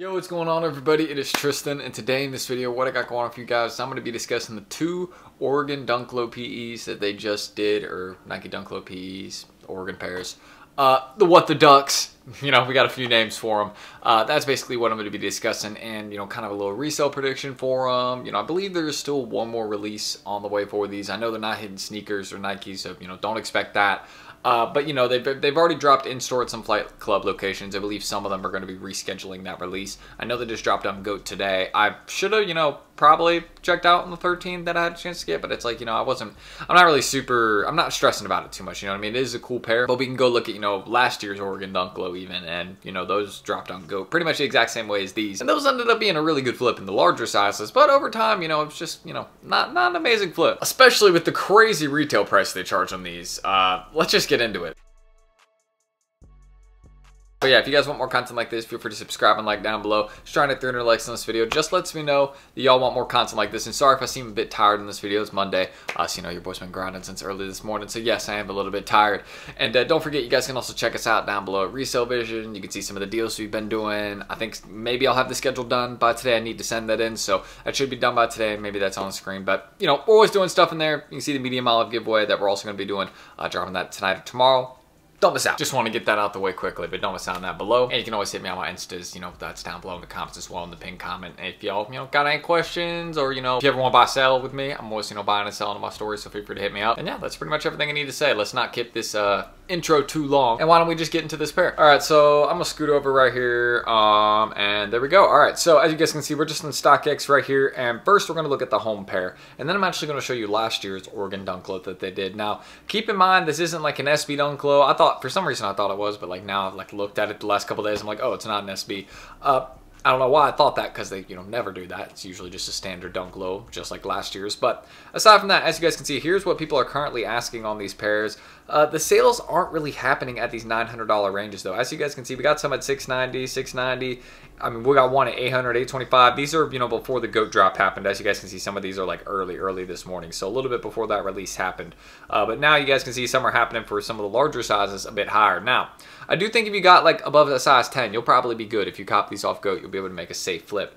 Yo, what's going on everybody? It is Tristan, and today in this video what I got going on for you guys is I'm going to be discussing the two Oregon Dunk Low PEs that they just did, or Nike Dunk Low PEs, Oregon pairs. The What the Ducks, we got a few names for them. That's basically what I'm going to be discussing, and kind of a little resale prediction for them. I believe there's still one more release on the way for these. I know they're not hidden sneakers or Nikes, so don't expect that. But they've already dropped in store at some Flight Club locations. I believe some of them are going to be rescheduling that release. I know they just dropped on GOAT today. I should have probably checked out on the 13th that I had a chance to get, but it's like I'm not stressing about it too much. It is a cool pair, but we can go look at last year's Oregon Dunk Low even, and those dropped on GOAT pretty much the exact same way as these, and those ended up being a really good flip in the larger sizes. But over time, it's just not an amazing flip, especially with the crazy retail price they charge on these. Let's just get into it. But yeah, if you guys want more content like this, feel free to subscribe and like down below. Just trying to hit 300 likes on this video just lets me know that y'all want more content like this. And sorry if I seem a bit tired in this video. It's Monday, so your boy's been grinding since early this morning. So yes, I am a little bit tired. And don't forget, you guys can also check us out down below at Resale Vision. You can see some of the deals we've been doing. I think maybe I'll have the schedule done by today. I need to send that in, so that should be done by today. Maybe that's on the screen. But we're always doing stuff in there. You can see the medium olive giveaway that we're also going to be doing, dropping that tonight or tomorrow. Don't miss out. Just want to get that out the way quickly, but don't miss out on that below. And you can always hit me on my Instas, that's down below in the comments as well, in the pinned comment. And if y'all, got any questions, or, if you ever want to buy sell with me, I'm always, buying and selling on my stories, so feel free to hit me up. And yeah, that's pretty much everything I need to say. Let's not keep this intro too long. And why don't we just get into this pair? All right, so I'm gonna scoot over right here, and there we go. All right, so as you guys can see, we're just in StockX right here, and first we're gonna look at the home pair, and then I'm actually gonna show you last year's Oregon Dunk Low that they did. Now, keep in mind, this isn't like an SB Dunk Low. For some reason I thought it was, but now I've looked at it the last couple days. I'm like, oh, it's not an SB. I don't know why I thought that, because they never do that. It's usually just a standard Dunk Low, just like last year's. But aside from that, as you guys can see, here's what people are currently asking on these pairs. The sales aren't really happening at these $900 ranges though. As you guys can see, we got some at $690, $690. I mean, we got one at $800, $825. These are, before the GOAT drop happened. As you guys can see, some of these are early this morning. So a little bit before that release happened. But now you guys can see some are happening for some of the larger sizes a bit higher. Now, I do think if you got above a size 10, you'll probably be good. If you cop these off GOAT, you'll be able to make a safe flip,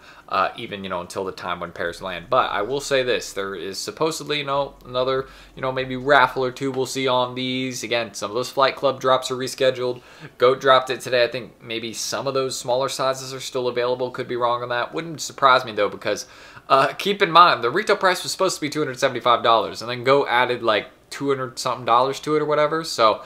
even, until the time when pairs land. But I will say this, there is supposedly, another, maybe raffle or two we'll see on these. Again, some of those Flight Club drops are rescheduled. GOAT dropped it today. I think maybe some of those smaller sizes are still available. Could be wrong on that. Wouldn't surprise me though, because keep in mind, the retail price was supposed to be $275, and then GOAT added $200 something to it or whatever. So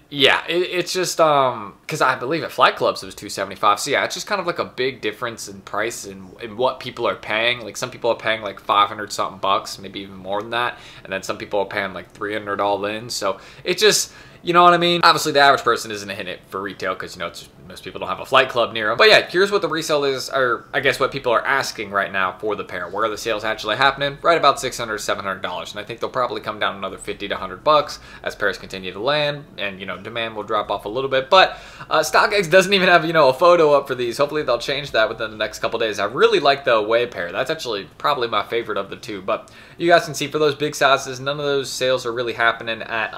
yeah, it's just because I believe at Flight Clubs it was $275. So yeah, it's just kind of a big difference in price and what people are paying. Some people are paying $500 something bucks, maybe even more than that, and then some people are paying $300 all in. So it just, you know what I mean? Obviously, the average person isn't hitting it for retail because, most people don't have a Flight Club near them. But yeah, here's what the resale is, or I guess what people are asking right now for the pair. Where are the sales actually happening? Right about $600, $700. And I think they'll probably come down another $50 to $100 as pairs continue to land, and, demand will drop off a little bit. But StockX doesn't even have, a photo up for these. Hopefully, they'll change that within the next couple days. I really like the Away pair. That's actually probably my favorite of the two. But you guys can see for those big sizes, none of those sales are really happening at,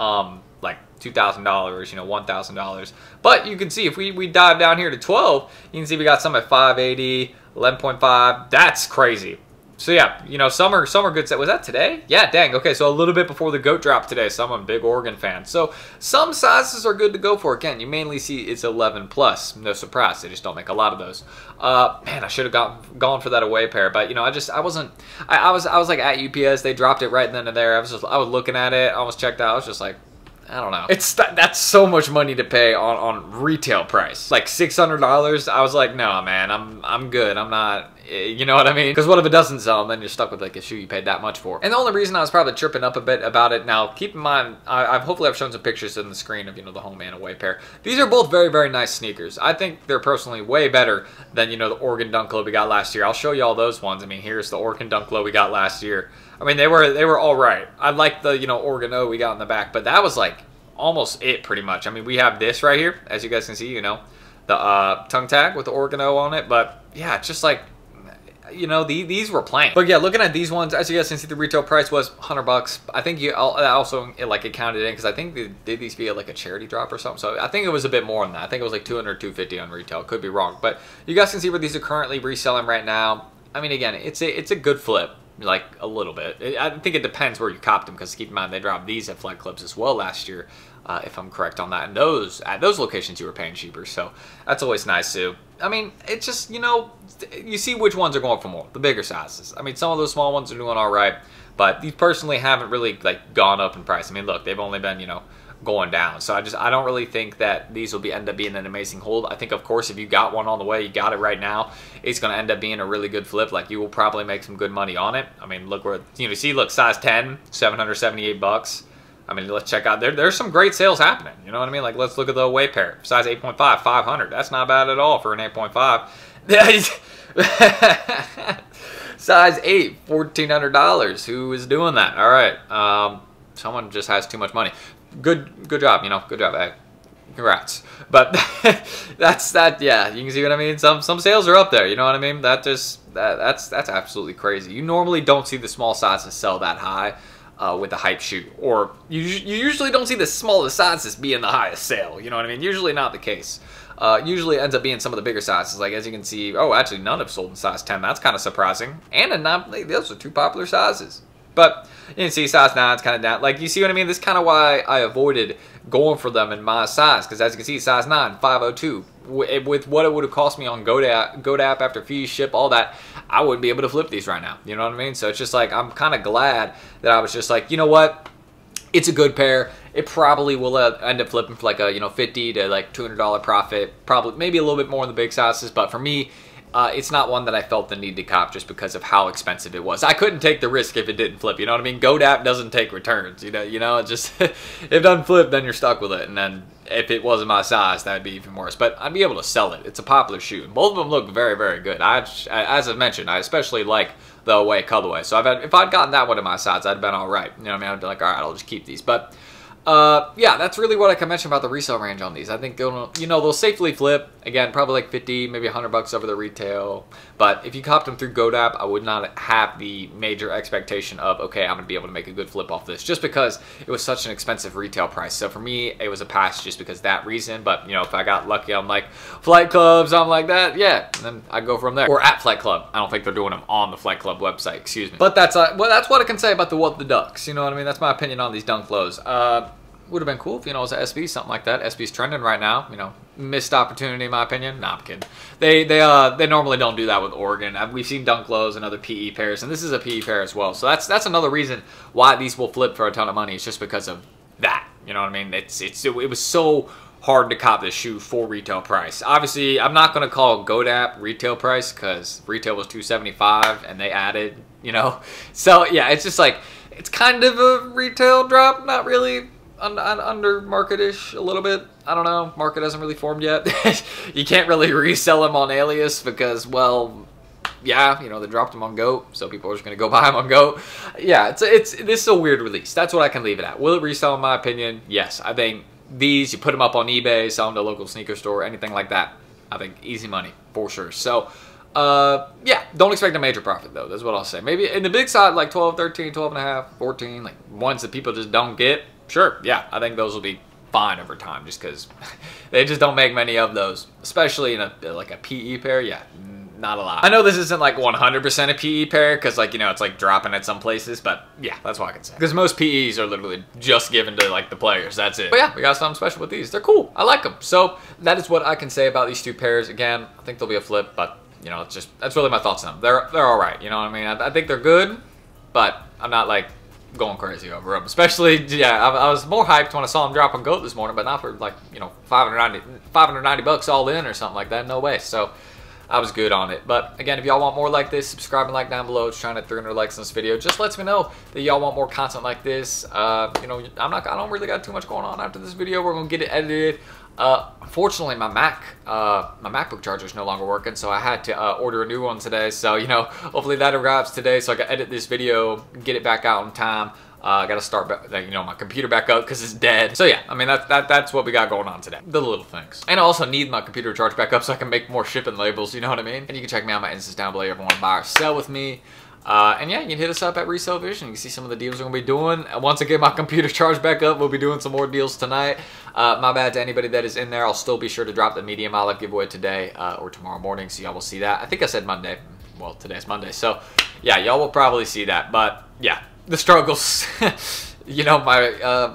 $2,000, $1,000. But you can see if we dive down here to 12, you can see we got some at 580, 11.5. That's crazy. So yeah, some are good. Was that today? Yeah, dang. Okay, so a little bit before the GOAT drop today. So I'm a big Oregon fan. So some sizes are good to go for. Again, you mainly see it's 11 plus. No surprise. They just don't make a lot of those. Man, I should have gone for that Away pair, but I was at UPS. They dropped it right then and there. I was looking at it. I almost checked out. I was just like, I don't know. That's so much money to pay on retail price. $600. I was like, no, man, I'm good. I'm not, you know what I mean? Because what if it doesn't sell, and then you're stuck with a shoe you paid that much for? And the only reason I was probably tripping up a bit about it, now keep in mind, hopefully I've shown some pictures on the screen of the home and Away pair. These are both very, very nice sneakers. I think they're personally way better than the Oregon Dunk Low we got last year. I'll show you all those ones. I mean, here's the Oregon Dunk Low we got last year. I mean, they were all right. I like the Oregon O we got in the back, but that was almost it pretty much. I mean, we have this right here, as you guys can see, the tongue tag with the Oregon O on it. But yeah, it's just you know, these were plain. But yeah, looking at these ones, as you guys can see, the retail price was $100. I think that also like it counted in because I think they did these via like a charity drop or something. So I think it was a bit more than that. I think it was like $200, $250 on retail. Could be wrong, but you guys can see where these are currently reselling right now. I mean, again, it's a good flip. Like a little bit. I think it depends where you copped them, because keep in mind they dropped these at Flight Clubs as well last year, if I'm correct on that. And at those locations you were paying cheaper, so that's always nice too. I mean, it's just, you know, you see which ones are going for more, the bigger sizes. I mean, some of those small ones are doing all right, but these personally haven't really like gone up in price. I mean, look, they've only been, you know, going down. So I don't really think that these will end up being an amazing hold. I think, of course, if you got one on the way, you got it right now, it's going to end up being a really good flip. Like, you will probably make some good money on it. I mean, look where, you know, see, look, size 10, $778. I mean, let's check out, there's some great sales happening. You know what I mean? Like, let's look at the away pair. Size 8.5, $500. That's not bad at all for an 8.5. Size 8, $1,400. Who is doing that? All right. Someone just has too much money. Good job, you know, good job. Hey, congrats. But that's that. Yeah, you can see what I mean. Some sales are up there. You know what I mean? That's absolutely crazy. You normally don't see the small sizes sell that high with the hype shoe, or you usually don't see the smallest sizes being the highest sale. You know what I mean? Usually not the case. Usually it ends up being some of the bigger sizes. Like, as you can see, oh, actually none have sold in size 10. That's kind of surprising. And those are two popular sizes. But you can see size 9 is kind of down. Like, you see what I mean? This is kind of why I avoided going for them in my size. Because as you can see, size 9, 502. With what it would have cost me on GoDap after fees, ship, all that, I wouldn't be able to flip these right now. You know what I mean? So it's just like, I'm kind of glad that I was just like, you know what? It's a good pair. It probably will end up flipping for like a, you know, $50 to like $200 profit. Probably, maybe a little bit more in the big sizes. But for me, it's not one that I felt the need to cop just because of how expensive it was. I couldn't take the risk if it didn't flip. You know what I mean? GoDap doesn't take returns. You know, it just if it doesn't flip, then you're stuck with it. And then if it wasn't my size, that'd be even worse. But I'd be able to sell it. It's a popular shoe. And both of them look very, very good. As I mentioned, I especially like the away colorway. So if I'd gotten that one in my size, I'd have been all right. You know what I mean? I'd be like, all right, I'll just keep these. But yeah, that's really what I can mention about the resale range on these. I think they'll safely flip. Again, probably like 50, maybe $100 over the retail. But if you copped them through GoDap, I would not have the major expectation of, okay, I'm gonna be able to make a good flip off this, just because it was such an expensive retail price. So for me, it was a pass just because of that reason. But you know, if I got lucky on like Flight Club, something like that, yeah, and then I'd go from there. Or at Flight Club. I don't think they're doing them on the Flight Club website. Excuse me. But that's what I can say about the Ducks. You know what I mean? That's my opinion on these dunk lows. Would have been cool if, you know, it was an SB, something like that. SB's trending right now, you know, missed opportunity in my opinion. Nah, I'm kidding. They normally don't do that with Oregon. We've seen dunk lows and other PE pairs, and this is a PE pair as well. So that's another reason why these will flip for a ton of money. It's just because of that. You know what I mean? It was so hard to cop this shoe for retail price. Obviously, I'm not going to call GoDap retail price because retail was $275 and they added, you know. So yeah, it's just like, it's kind of a retail drop, not really. Under market-ish a little bit. I don't know. Market hasn't really formed yet. You can't really resell them on Alias because, well, yeah, you know, they dropped them on GOAT, so people are just going to go buy them on GOAT. Yeah, this is a weird release. That's what I can leave it at. Will it resell in my opinion? Yes. I think these, you put them up on eBay, sell them to a local sneaker store, anything like that. I think easy money for sure. So, yeah, don't expect a major profit though. That's what I'll say. Maybe in the big side, like 12, 13, 12 and a half, 14, like ones that people just don't get. Sure, yeah, I think those will be fine over time just because they just don't make many of those, especially in like a PE pair. Yeah, not a lot. I know this isn't like 100% a PE pair because, like, you know, it's like dropping at some places, but yeah, that's what I can say. Because most PEs are literally just given to like the players. That's it. But yeah, we got something special with these. They're cool. I like them. So that is what I can say about these two pairs. Again, I think they'll be a flip, but you know, that's really my thoughts on them. They're all right. You know what I mean? I think they're good, but I'm not like going crazy over them. Especially, yeah, I was more hyped when I saw them drop on GOAT this morning, but not for like, you know, $590 all in or something like that. No way. So I was good on it. But again, if y'all want more like this, subscribe and like down below. Just trying to hit 300 likes on this video. Just lets me know that y'all want more content like this. You know, I don't really got too much going on after this video. We're gonna get it edited. Unfortunately, my MacBook charger is no longer working, so I had to order a new one today. So, you know, hopefully that arrives today so I can edit this video, get it back out in time. I got to start, my computer back up because it's dead. So yeah, I mean, that's what we got going on today. The little things. And I also need my computer charged back up so I can make more shipping labels, you know what I mean? And you can check me out my Instas down below if you want to buy or sell with me. And yeah, you can hit us up at RESELL Vision. You can see some of the deals we're going to be doing. Once I get my computer charged back up, we'll be doing some more deals tonight. My bad to anybody that is in there. I'll still be sure to drop the medium olive giveaway today or tomorrow morning, so y'all will see that. I think I said Monday. Well, today's Monday. So yeah, y'all will probably see that. But yeah, the struggles. You know, my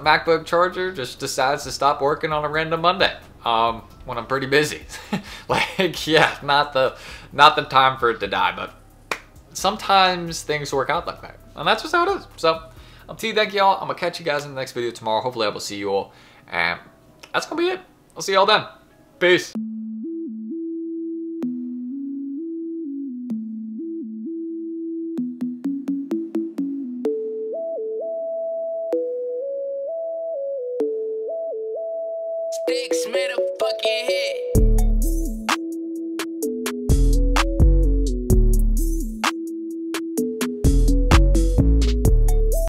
MacBook charger just decides to stop working on a random Monday when I'm pretty busy. Like, yeah, not the time for it to die, but sometimes things work out like that, and that's just how it is. So I'll thank y'all. I'm gonna catch you guys in the next video tomorrow. Hopefully I will see you all, and that's gonna be it. I'll see y'all then. Peace. Sticks made a fucking hit.